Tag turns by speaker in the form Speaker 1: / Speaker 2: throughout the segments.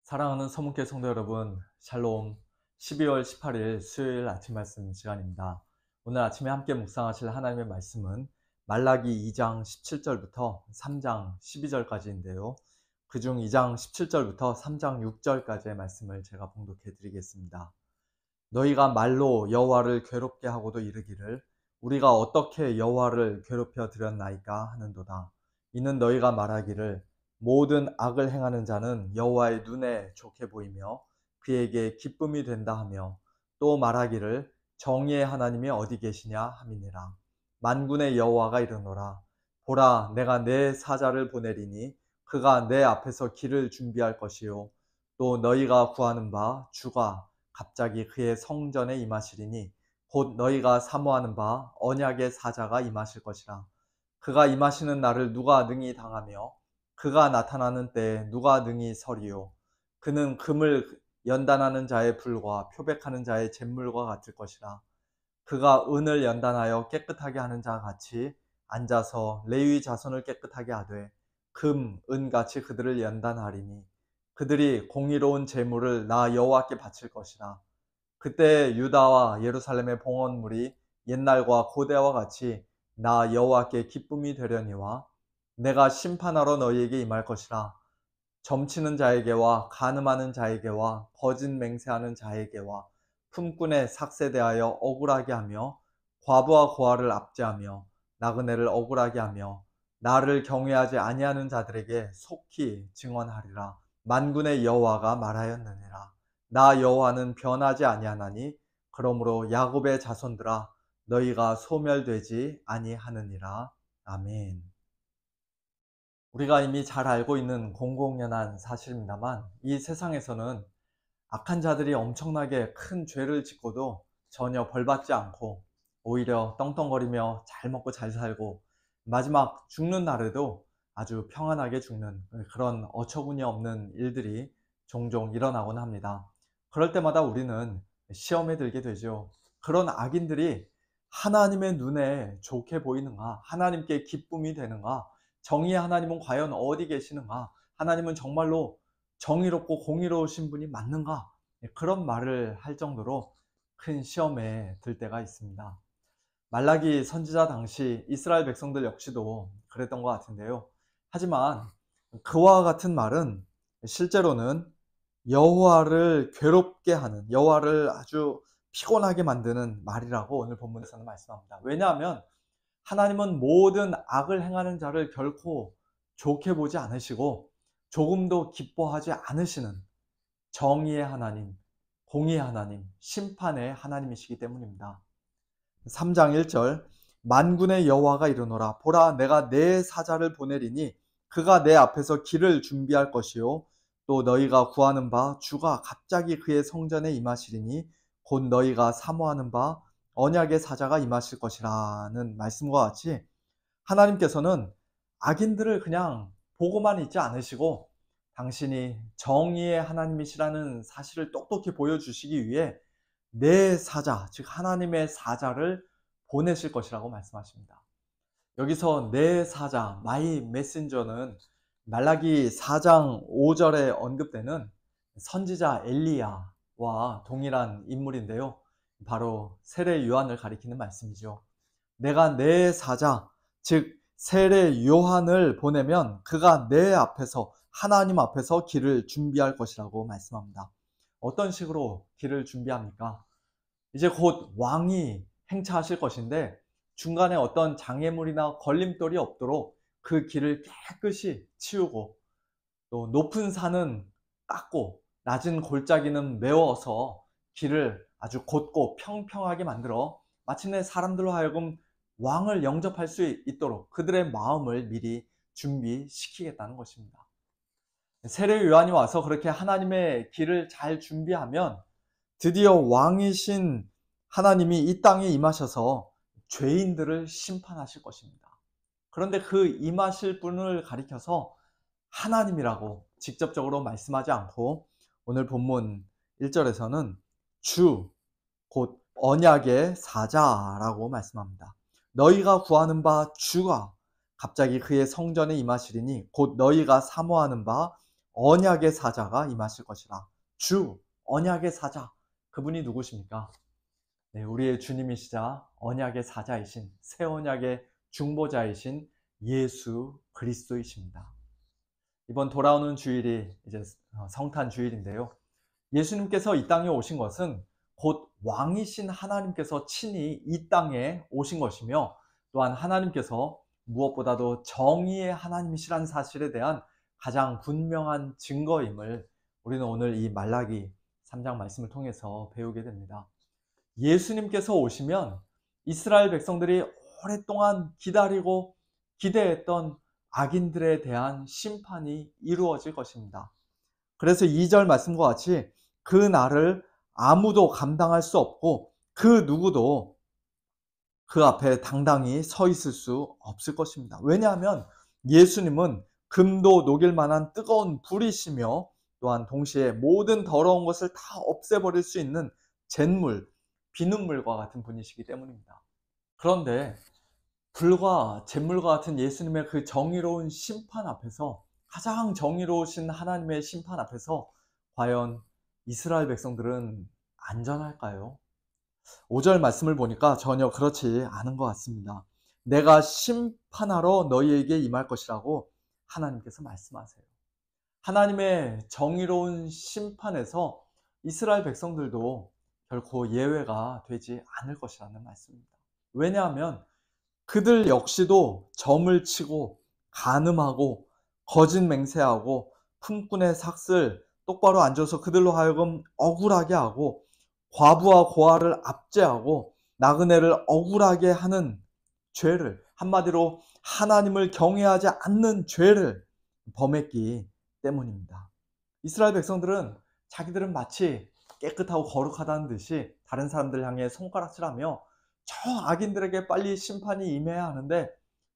Speaker 1: 사랑하는 서문회 성도 여러분, 샬롬. 12월 18일 수요일 아침 말씀 시간입니다. 오늘 아침에 함께 묵상하실 하나님의 말씀은 말라기 2장 17절부터 3장 12절까지인데요. 그중 2장 17절부터 3장 6절까지의 말씀을 제가 봉독해 드리겠습니다. 너희가 말로 여호와를 괴롭게 하고도 이르기를 우리가 어떻게 여호와를 괴롭혀 드렸나이까 하는도다. 이는 너희가 말하기를 모든 악을 행하는 자는 여호와의 눈에 좋게 보이며 그에게 기쁨이 된다 하며, 또 말하기를 정의의 하나님이 어디 계시냐 함이니라. 만군의 여호와가 이르노라. 보라, 내가 내 사자를 보내리니 그가 내 앞에서 길을 준비할 것이요, 또 너희가 구하는 바 주가 갑자기 그의 성전에 임하시리니 곧 너희가 사모하는 바 언약의 사자가 임하실 것이라. 그가 임하시는 날을 누가 능히 당하며 그가 나타나는 때에 누가 능히 서리요. 그는 금을 연단하는 자의 불과 표백하는 자의 잿물과 같을 것이라. 그가 은을 연단하여 깨끗하게 하는 자와 같이 앉아서 레위 자손을 깨끗하게 하되 금, 은같이 그들을 연단하리니 그들이 공의로운 제물을 나 여호와께 바칠 것이라. 그때 유다와 예루살렘의 봉헌물이 옛날과 고대와 같이 나 여호와께 기쁨이 되려니와 내가 심판하러 너희에게 임할 것이라. 점치는 자에게와 간음하는 자에게와 거짓 맹세하는 자에게와 품꾼의 삭세 대하여 억울하게 하며 과부와 고아를 압제하며 나그네를 억울하게 하며 나를 경외하지 아니하는 자들에게 속히 증언하리라. 만군의 여호와가 말하였느니라. 나 여호와는 변하지 아니하나니 그러므로 야곱의 자손들아 너희가 소멸되지 아니하느니라. 아멘. 우리가 이미 잘 알고 있는 공공연한 사실입니다만, 이 세상에서는 악한 자들이 엄청나게 큰 죄를 짓고도 전혀 벌받지 않고 오히려 떵떵거리며 잘 먹고 잘 살고 마지막 죽는 날에도 아주 평안하게 죽는 그런 어처구니 없는 일들이 종종 일어나곤 합니다. 그럴 때마다 우리는 시험에 들게 되죠. 그런 악인들이 하나님의 눈에 좋게 보이는가? 하나님께 기쁨이 되는가? 정의의 하나님은 과연 어디 계시는가? 하나님은 정말로 정의롭고 공의로우신 분이 맞는가? 그런 말을 할 정도로 큰 시험에 들 때가 있습니다. 말라기 선지자 당시 이스라엘 백성들 역시도 그랬던 것 같은데요. 하지만 그와 같은 말은 실제로는 여호와를 괴롭게 하는, 여호와를 아주 피곤하게 만드는 말이라고 오늘 본문에서는 말씀합니다. 왜냐하면 하나님은 모든 악을 행하는 자를 결코 좋게 보지 않으시고 조금도 기뻐하지 않으시는 정의의 하나님, 공의의 하나님, 심판의 하나님이시기 때문입니다. 3장 1절, 만군의 여호와가 이르노라. 보라, 내가 내 사자를 보내리니 그가 내 앞에서 길을 준비할 것이요, 또 너희가 구하는 바 주가 갑자기 그의 성전에 임하시리니 곧 너희가 사모하는 바 언약의 사자가 임하실 것이라는 말씀과 같이, 하나님께서는 악인들을 그냥 보고만 있지 않으시고 당신이 정의의 하나님이시라는 사실을 똑똑히 보여주시기 위해 내 사자, 즉 하나님의 사자를 보내실 것이라고 말씀하십니다. 여기서 내 사자, 마이 메신저는 말라기 4장 5절에 언급되는 선지자 엘리야와 동일한 인물인데요. 바로 세례 요한을 가리키는 말씀이죠. 내가 내 사자, 즉 세례 요한을 보내면 그가 내 앞에서, 하나님 앞에서 길을 준비할 것이라고 말씀합니다. 어떤 식으로 길을 준비합니까? 이제 곧 왕이 행차하실 것인데 중간에 어떤 장애물이나 걸림돌이 없도록 그 길을 깨끗이 치우고, 또 높은 산은 깎고 낮은 골짜기는 메워서 길을 아주 곧고 평평하게 만들어 마침내 사람들로 하여금 왕을 영접할 수 있도록 그들의 마음을 미리 준비시키겠다는 것입니다. 세례 요한이 와서 그렇게 하나님의 길을 잘 준비하면 드디어 왕이신 하나님이 이 땅에 임하셔서 죄인들을 심판하실 것입니다. 그런데 그 임하실 분을 가리켜서 하나님이라고 직접적으로 말씀하지 않고 오늘 본문 1절에서는 주, 곧 언약의 사자라고 말씀합니다. 너희가 구하는 바 주가 갑자기 그의 성전에 임하시리니 곧 너희가 사모하는 바 언약의 사자가 임하실 것이라. 주, 언약의 사자, 그분이 누구십니까? 네, 우리의 주님이시자 언약의 사자이신, 새 언약의 중보자이신 예수 그리스도이십니다. 이번 돌아오는 주일이 이제 성탄 주일인데요. 예수님께서 이 땅에 오신 것은 곧 왕이신 하나님께서 친히 이 땅에 오신 것이며, 또한 하나님께서 무엇보다도 정의의 하나님이시라는 사실에 대한 가장 분명한 증거임을 우리는 오늘 이 말라기 3장 말씀을 통해서 배우게 됩니다. 예수님께서 오시면 이스라엘 백성들이 오랫동안 기다리고 기대했던 악인들에 대한 심판이 이루어질 것입니다. 그래서 2절 말씀과 같이 그 날을 아무도 감당할 수 없고 그 누구도 그 앞에 당당히 서 있을 수 없을 것입니다. 왜냐하면 예수님은 금도 녹일 만한 뜨거운 불이시며, 또한 동시에 모든 더러운 것을 다 없애버릴 수 있는 잿물, 비눗물과 같은 분이시기 때문입니다. 그런데 불과 잿물과 같은 예수님의 그 정의로운 심판 앞에서, 가장 정의로우신 하나님의 심판 앞에서 과연 이스라엘 백성들은 안전할까요? 5절 말씀을 보니까 전혀 그렇지 않은 것 같습니다. 내가 심판하러 너희에게 임할 것이라고 하나님께서 말씀하세요. 하나님의 정의로운 심판에서 이스라엘 백성들도 결코 예외가 되지 않을 것이라는 말씀입니다. 왜냐하면 그들 역시도 점을 치고 간음하고 거짓 맹세하고 품꾼의 삭슬 똑바로 앉아서 그들로 하여금 억울하게 하고 과부와 고아를 압제하고 나그네를 억울하게 하는 죄를, 한마디로 하나님을 경외하지 않는 죄를 범했기 때문입니다. 이스라엘 백성들은 자기들은 마치 깨끗하고 거룩하다는 듯이 다른 사람들 향해 손가락질하며 저 악인들에게 빨리 심판이 임해야 하는데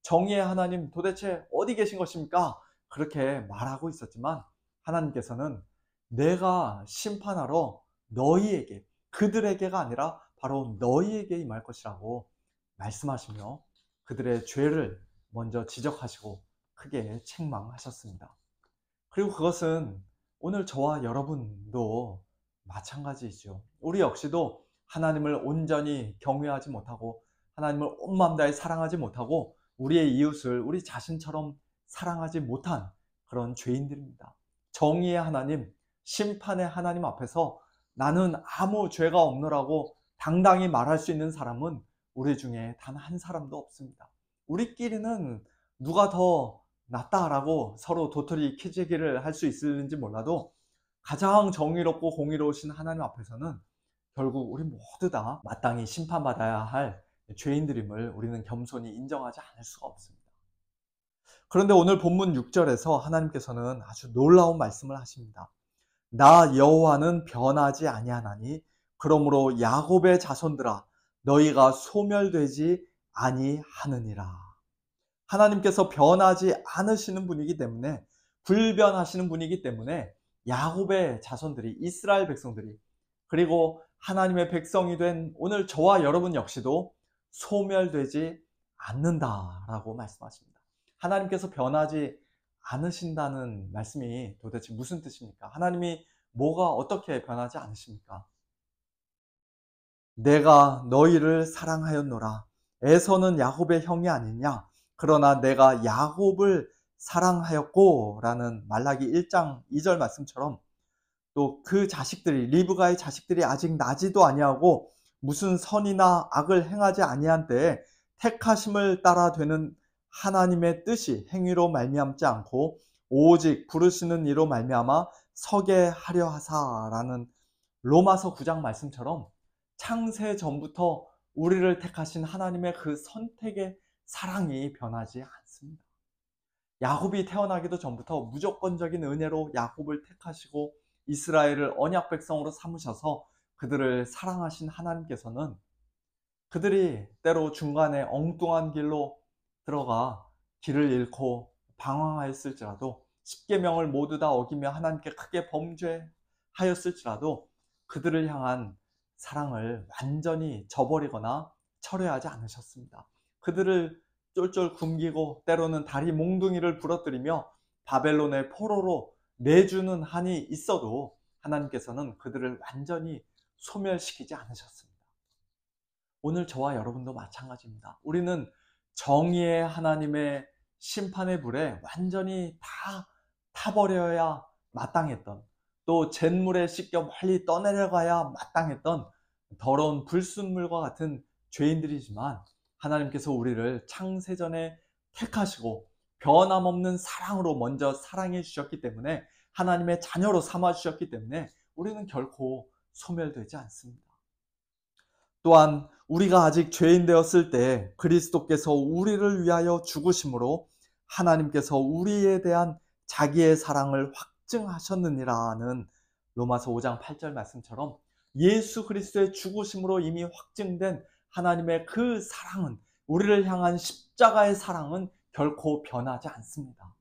Speaker 1: 정의의 하나님 도대체 어디 계신 것입니까? 그렇게 말하고 있었지만 하나님께서는 내가 심판하러 너희에게, 그들에게가 아니라 바로 너희에게 임할 것이라고 말씀하시며 그들의 죄를 먼저 지적하시고 크게 책망하셨습니다. 그리고 그것은 오늘 저와 여러분도 마찬가지이죠. 우리 역시도 하나님을 온전히 경외하지 못하고 하나님을 온 마음 다해 사랑하지 못하고 우리의 이웃을 우리 자신처럼 사랑하지 못한 그런 죄인들입니다. 정의의 하나님, 심판의 하나님 앞에서 나는 아무 죄가 없노라고 당당히 말할 수 있는 사람은 우리 중에 단 한 사람도 없습니다. 우리끼리는 누가 더 낫다라고 서로 도토리 키재기를 할 수 있을지 몰라도 가장 정의롭고 공의로우신 하나님 앞에서는 결국 우리 모두 다 마땅히 심판받아야 할 죄인들임을 우리는 겸손히 인정하지 않을 수가 없습니다. 그런데 오늘 본문 6절에서 하나님께서는 아주 놀라운 말씀을 하십니다. 나 여호와는 변하지 아니하나니 그러므로 야곱의 자손들아 너희가 소멸되지 아니하느니라. 하나님께서 변하지 않으시는 분이기 때문에, 불변하시는 분이기 때문에 야곱의 자손들이, 이스라엘 백성들이, 그리고 하나님의 백성이 된 오늘 저와 여러분 역시도 소멸되지 않는다라고 말씀하십니다. 하나님께서 변하지 않으신다는 말씀이 도대체 무슨 뜻입니까? 하나님이 뭐가 어떻게 변하지 않으십니까? 내가 너희를 사랑하였노라. 에서는 야곱의 형이 아니냐? 그러나 내가 야곱을 사랑하였고 라는 말라기 1장 2절 말씀처럼 또 그 자식들이, 리브가의 자식들이 아직 나지도 아니하고 무슨 선이나 악을 행하지 아니한 때에 택하심을 따라 되는 하나님의 뜻이 행위로 말미암지 않고 오직 부르시는 이로 말미암아 서게 하려 하사라는 로마서 9장 말씀처럼 창세 전부터 우리를 택하신 하나님의 그 선택의 사랑이 변하지 않습니다. 야곱이 태어나기도 전부터 무조건적인 은혜로 야곱을 택하시고 이스라엘을 언약 백성으로 삼으셔서 그들을 사랑하신 하나님께서는 그들이 때로 중간에 엉뚱한 길로 들어가 길을 잃고 방황하였을지라도, 십계명을 모두 다 어기며 하나님께 크게 범죄하였을지라도 그들을 향한 사랑을 완전히 저버리거나 철회하지 않으셨습니다. 그들을 쫄쫄 굶기고 때로는 다리 몽둥이를 부러뜨리며 바벨론의 포로로 내주는 한이 있어도 하나님께서는 그들을 완전히 소멸시키지 않으셨습니다. 오늘 저와 여러분도 마찬가지입니다. 우리는 정의의 하나님의 심판의 불에 완전히 다 타버려야 마땅했던, 또 잿물에 씻겨 멀리 떠내려가야 마땅했던 더러운 불순물과 같은 죄인들이지만, 하나님께서 우리를 창세전에 택하시고 변함없는 사랑으로 먼저 사랑해 주셨기 때문에, 하나님의 자녀로 삼아 주셨기 때문에 우리는 결코 소멸되지 않습니다. 또한 우리가 아직 죄인 되었을 때 그리스도께서 우리를 위하여 죽으심으로 하나님께서 우리에 대한 자기의 사랑을 확증하셨느니라는 로마서 5장 8절 말씀처럼, 예수 그리스도의 죽으심으로 이미 확증된 하나님의 그 사랑은, 우리를 향한 십자가의 사랑은 결코 변하지 않습니다.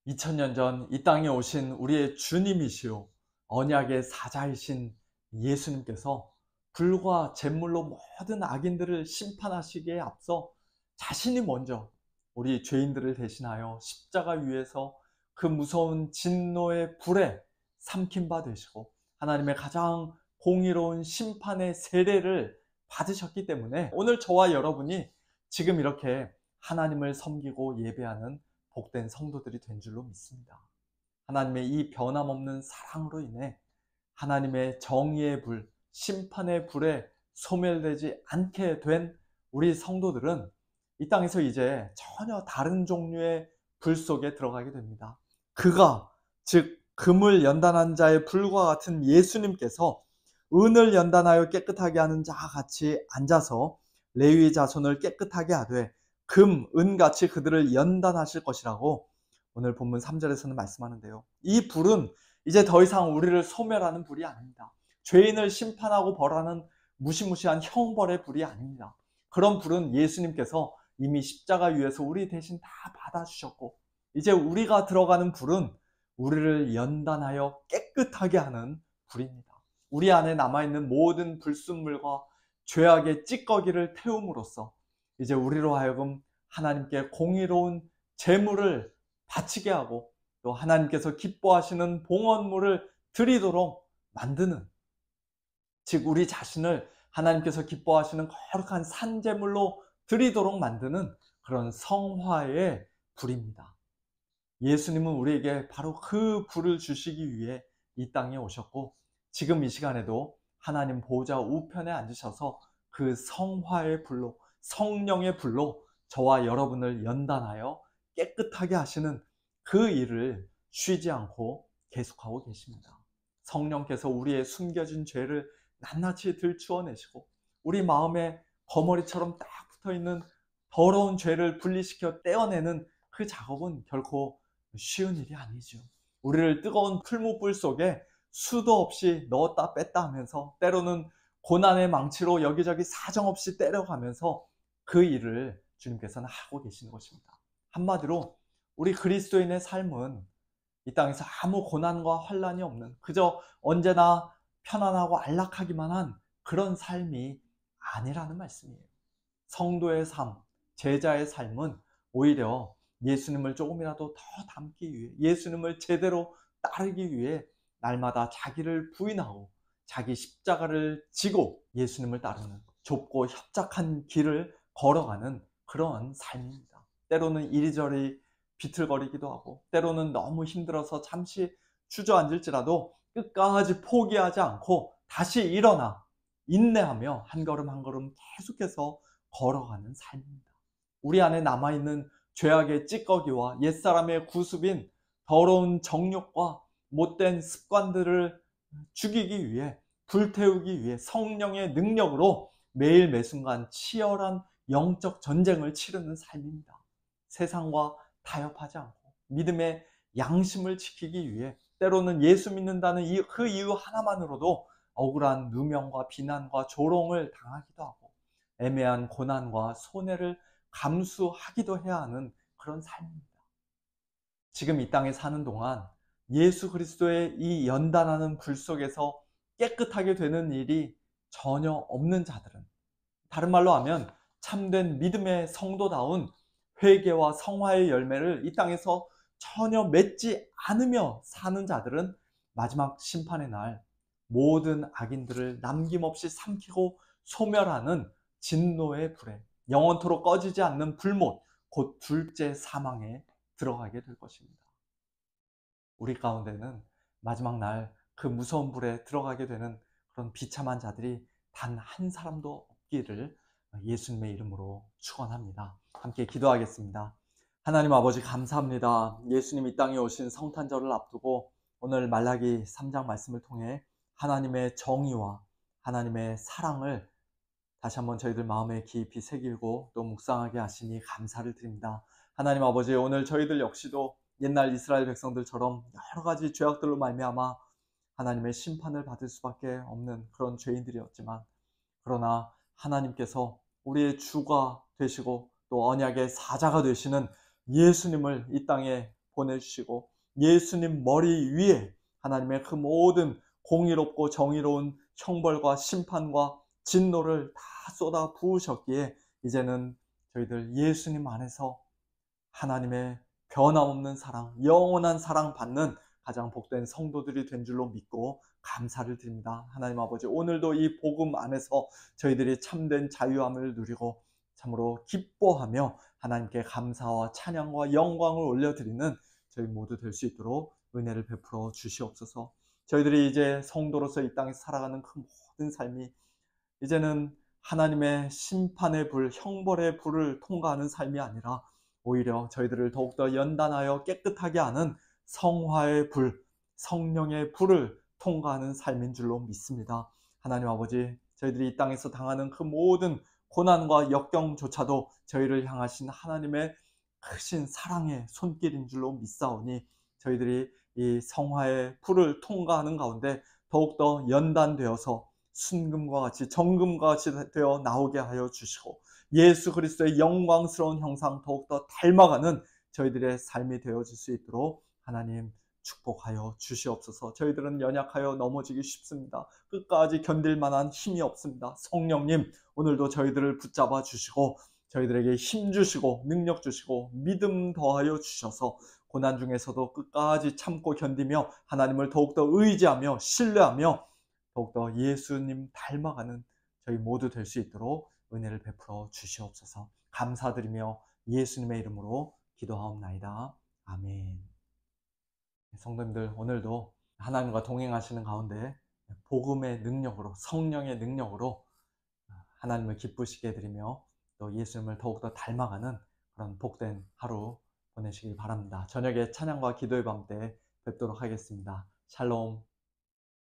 Speaker 1: 2000년 전 이 땅에 오신 우리의 주님이시요 언약의 사자이신 예수님께서 불과 잿물로 모든 악인들을 심판하시기에 앞서 자신이 먼저 우리 죄인들을 대신하여 십자가 위에서 그 무서운 진노의 불에 삼킨 바 되시고 하나님의 가장 공의로운 심판의 세례를 받으셨기 때문에, 오늘 저와 여러분이 지금 이렇게 하나님을 섬기고 예배하는 복된 성도들이 된 줄로 믿습니다. 하나님의 이 변함없는 사랑으로 인해 하나님의 정의의 불, 심판의 불에 소멸되지 않게 된 우리 성도들은 이 땅에서 이제 전혀 다른 종류의 불 속에 들어가게 됩니다. 그가, 즉 금을 연단한 자의 불과 같은 예수님께서 은을 연단하여 깨끗하게 하는 자와 같이 앉아서 레위 자손을 깨끗하게 하되 금, 은같이 그들을 연단하실 것이라고 오늘 본문 3절에서는 말씀하는데요. 이 불은 이제 더 이상 우리를 소멸하는 불이 아닙니다. 죄인을 심판하고 벌하는 무시무시한 형벌의 불이 아닙니다. 그런 불은 예수님께서 이미 십자가 위에서 우리 대신 다 받아주셨고, 이제 우리가 들어가는 불은 우리를 연단하여 깨끗하게 하는 불입니다. 우리 안에 남아있는 모든 불순물과 죄악의 찌꺼기를 태움으로써 이제 우리로 하여금 하나님께 공의로운 제물을 바치게 하고, 또 하나님께서 기뻐하시는 봉헌물을 드리도록 만드는, 즉 우리 자신을 하나님께서 기뻐하시는 거룩한 산제물로 드리도록 만드는 그런 성화의 불입니다. 예수님은 우리에게 바로 그 불을 주시기 위해 이 땅에 오셨고, 지금 이 시간에도 하나님 보좌 우편에 앉으셔서 그 성화의 불로, 성령의 불로 저와 여러분을 연단하여 깨끗하게 하시는 그 일을 쉬지 않고 계속하고 계십니다. 성령께서 우리의 숨겨진 죄를 낱낱이 들추어내시고 우리 마음에 거머리처럼 딱 붙어있는 더러운 죄를 분리시켜 떼어내는 그 작업은 결코 쉬운 일이 아니죠. 우리를 뜨거운 풀무불 속에 수도 없이 넣었다 뺐다 하면서, 때로는 고난의 망치로 여기저기 사정없이 때려가면서 그 일을 주님께서는 하고 계시는 것입니다. 한마디로 우리 그리스도인의 삶은 이 땅에서 아무 고난과 환난이 없는, 그저 언제나 편안하고 안락하기만 한 그런 삶이 아니라는 말씀이에요. 성도의 삶, 제자의 삶은 오히려 예수님을 조금이라도 더 닮기 위해, 예수님을 제대로 따르기 위해 날마다 자기를 부인하고 자기 십자가를 지고 예수님을 따르는 좁고 협착한 길을 걸어가는 그런 삶입니다. 때로는 이리저리 비틀거리기도 하고, 때로는 너무 힘들어서 잠시 주저앉을지라도 끝까지 포기하지 않고 다시 일어나 인내하며 한 걸음 한 걸음 계속해서 걸어가는 삶입니다. 우리 안에 남아있는 죄악의 찌꺼기와 옛사람의 구습인 더러운 정욕과 못된 습관들을 죽이기 위해, 불태우기 위해 성령의 능력으로 매일 매순간 치열한 영적 전쟁을 치르는 삶입니다. 세상과 타협하지 않고 믿음의 양심을 지키기 위해 때로는 예수 믿는다는 그 이유 하나만으로도 억울한 누명과 비난과 조롱을 당하기도 하고 애매한 고난과 손해를 감수하기도 해야 하는 그런 삶입니다. 지금 이 땅에 사는 동안 예수 그리스도의 이 연단하는 불 속에서 깨끗하게 되는 일이 전혀 없는 자들은, 다른 말로 하면 참된 믿음의 성도다운 회개와 성화의 열매를 이 땅에서 전혀 맺지 않으며 사는 자들은 마지막 심판의 날 모든 악인들을 남김없이 삼키고 소멸하는 진노의 불에, 영원토록 꺼지지 않는 불못, 곧 둘째 사망에 들어가게 될 것입니다. 우리 가운데는 마지막 날 그 무서운 불에 들어가게 되는 그런 비참한 자들이 단 한 사람도 없기를 예수님의 이름으로 축원합니다. 함께 기도하겠습니다. 하나님 아버지, 감사합니다. 예수님 이 땅에 오신 성탄절을 앞두고 오늘 말라기 3장 말씀을 통해 하나님의 정의와 하나님의 사랑을 다시 한번 저희들 마음에 깊이 새기고 또 묵상하게 하시니 감사를 드립니다. 하나님 아버지, 오늘 저희들 역시도 옛날 이스라엘 백성들처럼 여러 가지 죄악들로 말미암아 하나님의 심판을 받을 수밖에 없는 그런 죄인들이었지만, 그러나 하나님께서 우리의 주가 되시고 또 언약의 사자가 되시는 예수님을 이 땅에 보내주시고, 예수님 머리 위에 하나님의 그 모든 공의롭고 정의로운 형벌과 심판과 진노를 다 쏟아 부으셨기에 이제는 저희들 예수님 안에서 하나님의 변함없는 사랑, 영원한 사랑 받는 가장 복된 성도들이 된 줄로 믿고 감사를 드립니다. 하나님 아버지, 오늘도 이 복음 안에서 저희들이 참된 자유함을 누리고 참으로 기뻐하며 하나님께 감사와 찬양과 영광을 올려드리는 저희 모두 될 수 있도록 은혜를 베풀어 주시옵소서. 저희들이 이제 성도로서 이 땅에 살아가는 그 모든 삶이 이제는 하나님의 심판의 불, 형벌의 불을 통과하는 삶이 아니라 오히려 저희들을 더욱더 연단하여 깨끗하게 하는 성화의 불, 성령의 불을 통과하는 삶인 줄로 믿습니다. 하나님 아버지, 저희들이 이 땅에서 당하는 그 모든 고난과 역경조차도 저희를 향하신 하나님의 크신 사랑의 손길인 줄로 믿사오니 저희들이 이 성화의 불을 통과하는 가운데 더욱더 연단되어서 순금과 같이 정금과 같이 되어 나오게 하여 주시고 예수 그리스도의 영광스러운 형상 더욱더 닮아가는 저희들의 삶이 되어질 수 있도록 하나님 축복하여 주시옵소서. 저희들은 연약하여 넘어지기 쉽습니다. 끝까지 견딜 만한 힘이 없습니다. 성령님, 오늘도 저희들을 붙잡아 주시고 저희들에게 힘 주시고 능력 주시고 믿음 더하여 주셔서 고난 중에서도 끝까지 참고 견디며 하나님을 더욱더 의지하며 신뢰하며 더욱더 예수님 닮아가는 저희 모두 될 수 있도록 은혜를 베풀어 주시옵소서. 감사드리며 예수님의 이름으로 기도하옵나이다. 아멘. 성도님들, 오늘도 하나님과 동행하시는 가운데 복음의 능력으로, 성령의 능력으로 하나님을 기쁘시게 해드리며 또 예수님을 더욱더 닮아가는 그런 복된 하루 보내시길 바랍니다. 저녁에 찬양과 기도의 밤 때 뵙도록 하겠습니다. 샬롬.